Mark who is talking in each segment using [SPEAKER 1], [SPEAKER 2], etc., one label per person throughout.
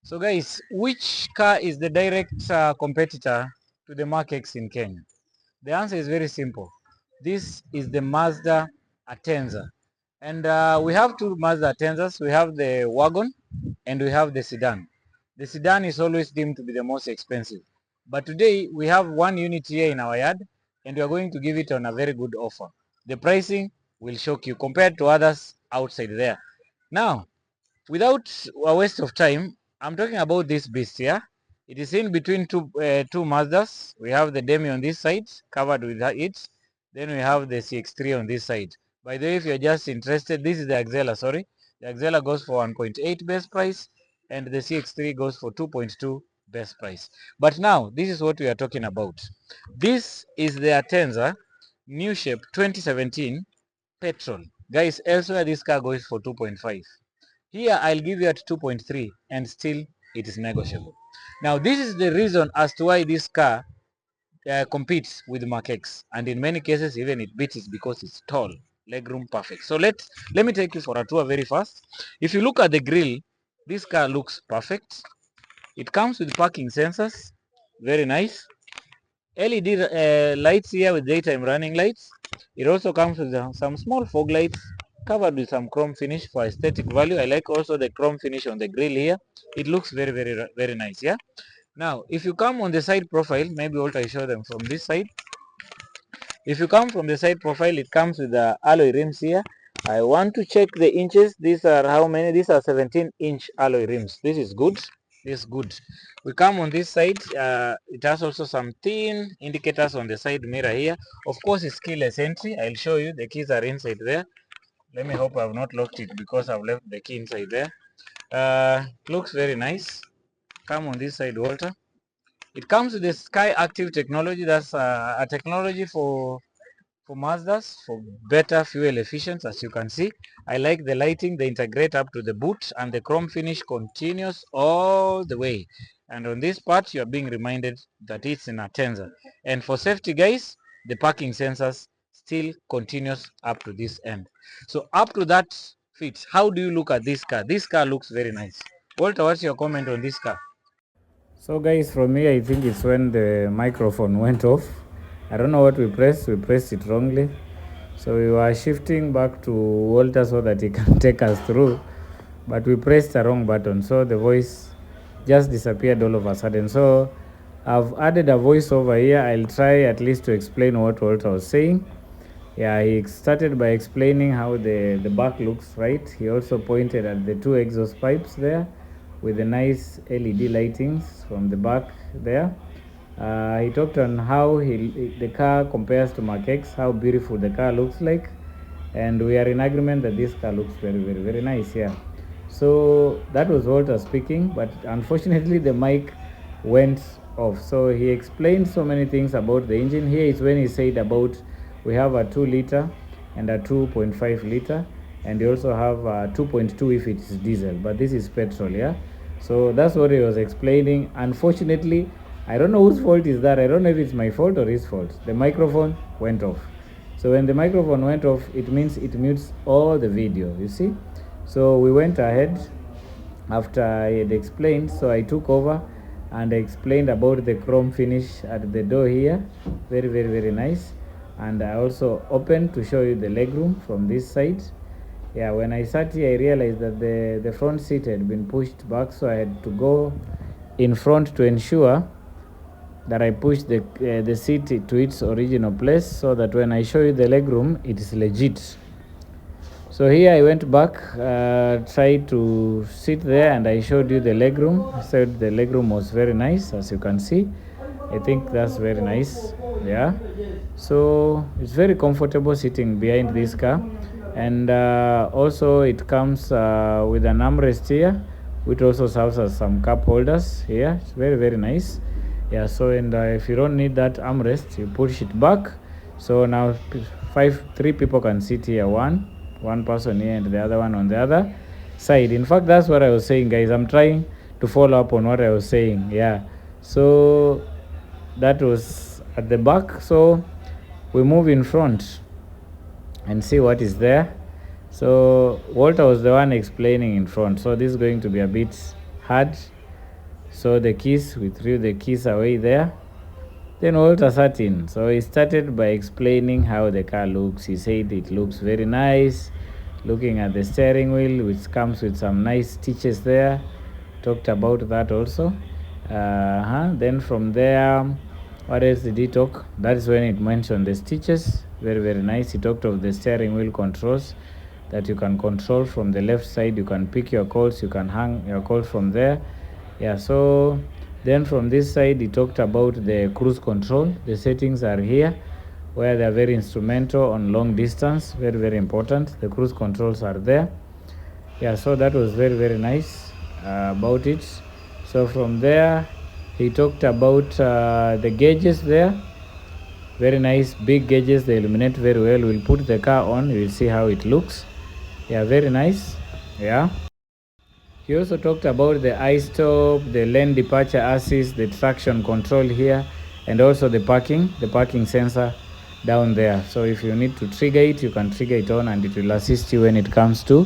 [SPEAKER 1] So guys, which car is the direct competitor to the Mark X in Kenya? The answer is very simple. This is the Mazda Atenza. And we have two Mazda Atenzas. We have the wagon and we have the sedan. The sedan is always deemed to be the most expensive. But today we have one unit here in our yard and we are going to give it on a very good offer. The pricing will shock you compared to others outside there. Now, without a waste of time, I'm talking about this beast here. It is in between two Mazdas. We have the Demi on this side, covered with it. Then we have the CX-3 on this side. By the way, if you're just interested, this is the Axela, sorry. The Axela goes for 1.8 best price, and the CX-3 goes for 2.2 best price. But now, this is what we are talking about. This is the Atenza new shape 2017 petrol. Guys, elsewhere this car goes for 2.5. Here I'll give you at 2.3 and still it is negotiable. Now this is the reason as to why this car competes with Mark X, and in many cases even it beats it because it's tall, legroom perfect. So let me take you for a tour very fast. If you look at the grille, this car looks perfect. It comes with parking sensors, very nice. LED lights here with daytime running lights. It also comes with some small fog lights covered with some chrome finish for aesthetic value. I like also the chrome finish on the grill here. It looks very nice. Yeah. Now, if you come on the side profile, maybe what I show them from this side. If you come from the side profile, it comes with the alloy rims here. I want to check the inches. These are how many? These are 17-inch alloy rims. This is good. This is good. We come on this side. It has also some thin indicators on the side mirror here. Of course, it's keyless entry. I'll show you. The keys are inside there. Let me hope I've not locked it because I've left the key inside there. Looks very nice. Come on this side, Walter. It comes with the Sky Active technology. That's a technology for Mazdas for better fuel efficiency. As you can see, I like the lighting. They integrate up to the boot, and the chrome finish continues all the way. And on this part, you are being reminded that it's in Atenza. And for safety, guys, the parking sensors still continues up to this end. So up to that fit, how do you look at this car? This car looks very nice. Walter, what's your comment on this car?
[SPEAKER 2] So guys, from me, I think it's when the microphone went off. I don't know what we pressed it wrongly. So we were shifting back to Walter so that he can take us through, but we pressed the wrong button, so the voice just disappeared all of a sudden. So I've added a voice over here. I'll try at least to explain what Walter was saying. Yeah, he started by explaining how the back looks, right? He also pointed at the two exhaust pipes there with the nice LED lightings from the back there. He talked on how the car compares to Mark X, how beautiful the car looks like, and we are in agreement that this car looks very nice. Yeah. So that was Walter speaking, but unfortunately the mic went off. So he explained so many things about the engine. Here is when he said about we have a 2-liter and a 2.5-liter, and you also have a 2.2 if it is diesel, but this is petrol. Yeah. So that's what he was explaining. Unfortunately, I don't know whose fault is that. I don't know if it's my fault or his fault. The microphone went off. So when the microphone went off, it means it mutes all the video, you see. So we went ahead after I had explained. So I took over and I explained about the chrome finish at the door here. Very nice. And I also opened to show you the legroom from this side. Yeah, when I sat here, I realized that the front seat had been pushed back, so I had to go in front to ensure that I push the seat to its original place, so that when I show you the legroom, it is legit. So here I went back, tried to sit there, and I showed you the legroom. I said the legroom was very nice, as you can see. I think that's very nice. Yeah. So it's very comfortable sitting behind this car, and also it comes with an armrest here, which also serves as some cup holders here. It's very nice. Yeah. So and if you don't need that armrest, you push it back. So now three people can sit here. One person here and the other one on the other side. In fact, that's what I was saying, guys. I'm trying to follow up on what I was saying. Yeah. So that was at the back. So we move in front and see what is there. So Walter was the one explaining in front, so this is going to be a bit hard So the keys, we threw the keys away there. Then Walter sat in. So he started by explaining how the car looks. He said it looks very nice. Looking at the steering wheel, which comes with some nice stitches there. Talked about that also. Then from there, what else did he talk? That is when it mentioned the stitches. Very, very nice. He talked of the steering wheel controls that you can control from the left side. You can pick your calls. You can hang your calls from there. Yeah, so then from this side, he talked about the cruise control. The settings are here where they are very instrumental on long distance. Very, very important. The cruise controls are there. Yeah, so that was very, very nice about it. So from there, he talked about the gauges there. Very nice, big gauges. They illuminate very well. We'll put the car on. You'll see how it looks. Yeah, very nice. Yeah. He also talked about the I-stop, the lane departure assist, the traction control here, and also the parking sensor down there. So if you need to trigger it, you can trigger it on and it will assist you when it comes to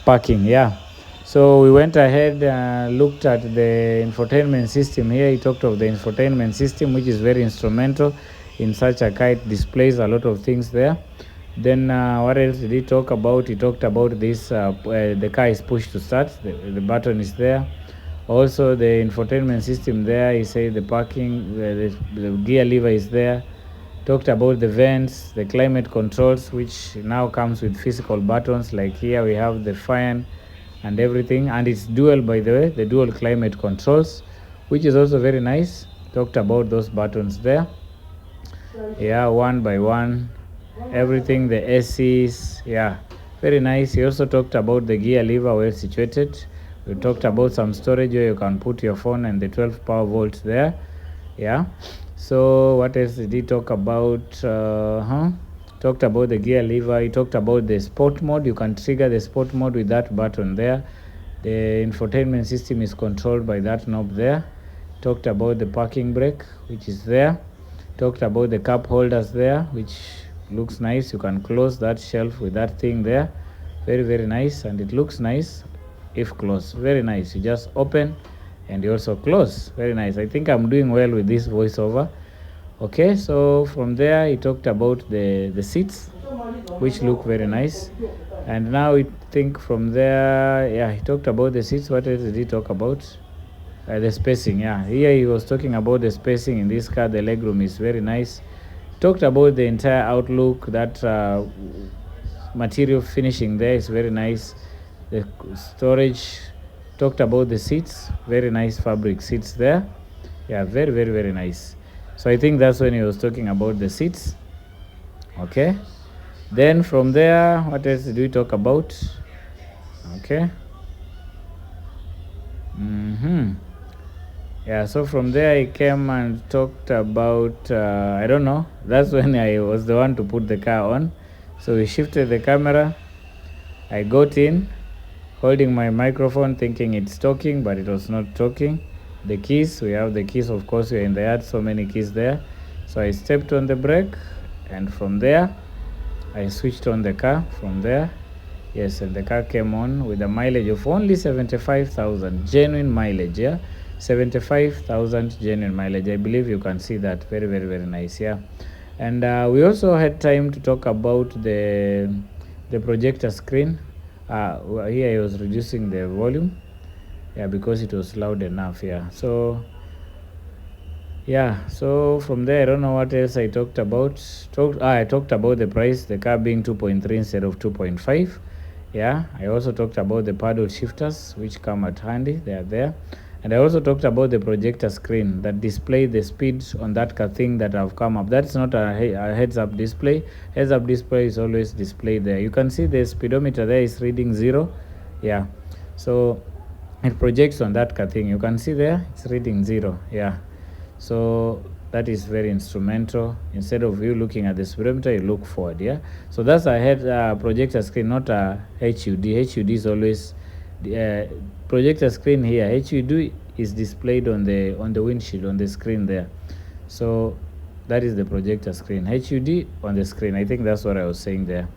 [SPEAKER 2] parking. Yeah. So we went ahead and looked at the infotainment system here. He talked of the infotainment system, which is very instrumental in such a car. It displays a lot of things there. Then what else did he talk about? He talked about this, the car is push to start, the button is there. Also the infotainment system there, he said the parking, the gear lever is there. Talked about the vents, the climate controls, which now comes with physical buttons. Like here we have the fan and everything, and it's dual, by the way, the dual climate controls, which is also very nice. Talked about those buttons there. Yeah, one by one, everything, the ACs. Yeah, very nice. He also talked about the gear lever, well situated. We talked about some storage where you can put your phone and the 12 power volts there. Yeah. So what else did he talk about? Talked about the gear lever. He talked about the sport mode. You can trigger the sport mode with that button there. The infotainment system is controlled by that knob there. Talked about the parking brake, which is there. Talked about the cup holders there, which looks nice. You can close that shelf with that thing there. Very, very nice, and it looks nice if closed. Very nice. You just open and you also close. Very nice. I think I'm doing well with this voiceover. Okay, so from there he talked about the seats, which look very nice. And now I think from there, yeah, he talked about the seats. What else did he talk about? The spacing. Yeah, here he was talking about the spacing in this car. The legroom is very nice. Talked about the entire outlook. That material finishing there is very nice. The storage. Talked about the seats. Very nice fabric seats there. Yeah, very, very, very nice. So I think that's when he was talking about the seats. Okay, then from there, what else did we talk about? Okay. Yeah, so from there I came and talked about, I don't know, that's when I was the one to put the car on. So we shifted the camera. I got in, holding my microphone, thinking it's talking, but it was not talking. The keys, we have the keys, of course, we're in the yard, so many keys there. So I stepped on the brake, and from there, I switched on the car from there. Yes, and the car came on with a mileage of only 75,000, genuine mileage, yeah? 75,000 genuine mileage. I believe you can see that. Very, very, very nice, yeah? And we also had time to talk about the projector screen. Here I was reducing the volume, yeah, because it was loud enough, yeah. So yeah, so from there I don't know what else I talked about. I talked about the price, the car being 2.3 instead of 2.5. Yeah, I also talked about the paddle shifters, which come at handy. They are there. And I also talked about the projector screen that display the speeds on that car thing that have come up. That's not a heads-up display. Heads-up display is always displayed there. You can see the speedometer there is reading 0. Yeah, so it projects on that car thing. You can see there it's reading 0. Yeah, so that is very instrumental. Instead of you looking at the speedometer, you look forward. Yeah, so that's a head projector screen, not a HUD. HUD is always projector screen. Here HUD is displayed on the windshield, on the screen there. So that is the projector screen, HUD on the screen. I think that's what I was saying there.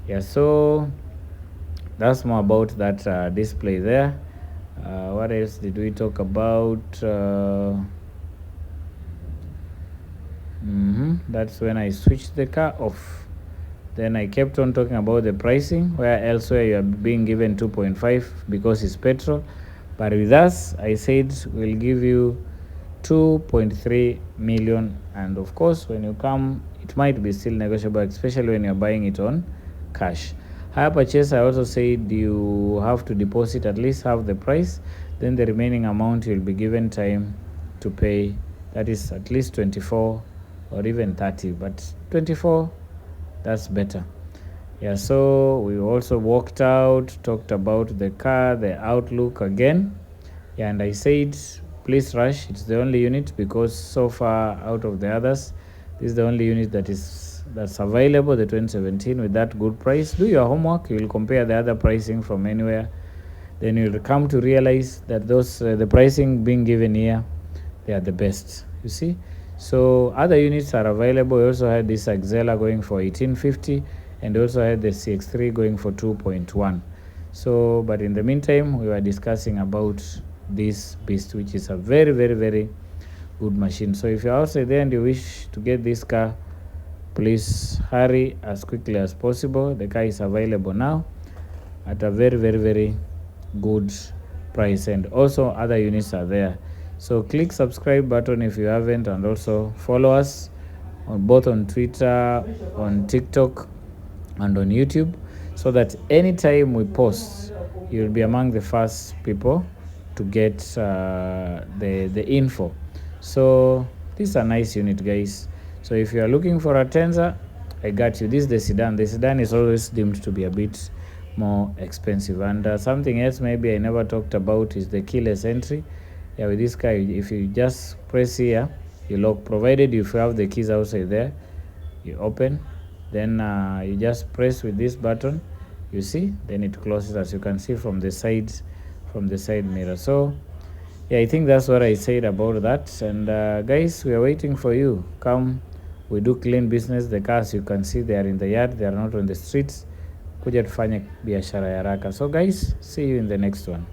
[SPEAKER 2] Yeah, so that's more about that display there. What else did we talk about? That's when I switched the car off. Then I kept on talking about the pricing, where elsewhere you are being given 2.5 because it's petrol. But with us, I said we'll give you 2.3 million. And of course, when you come, it might be still negotiable, especially when you're buying it on cash. Hire purchase, I also said you have to deposit at least half the price. Then the remaining amount you'll be given time to pay. That is at least 24 or even 30. But 24, that's better. Yeah, so we also walked out, talked about the car, the outlook again. Yeah, and I said, please rush. It's the only unit because so far out of the others, this is the only unit that's available, the 2017, with that good price. Do your homework. You will compare the other pricing from anywhere. Then you'll come to realize that those the pricing being given here, they are the best. You see. So other units are available. We also had this Axela going for 1850, and also had the CX3 going for 2.1. So, but in the meantime, we were discussing about this beast, which is a very, very, very good machine. So if you're outside there and you wish to get this car, please hurry as quickly as possible. The car is available now at a very, very, very good price, and also other units are there. So click subscribe button if you haven't, and also follow us on both on Twitter, on TikTok, and on YouTube, so that anytime we post, you'll be among the first people to get the info. So this is a nice unit, guys. So if you are looking for a Atenza, I got you. This is the sedan. The sedan is always deemed to be a bit more expensive. And something else maybe I never talked about is the keyless entry. Yeah, with this car, if you just press here, you lock, provided you have the keys outside there, you open, then you just press with this button, you see, then it closes, as you can see from the sides, from the side mirror. So yeah, I think that's what I said about that. And guys, we are waiting for you. Come, we do clean business. The cars, you can see, they are in the yard, they are not on the streets. Kuja tufanye biashara ya haraka. So guys, see you in the next one.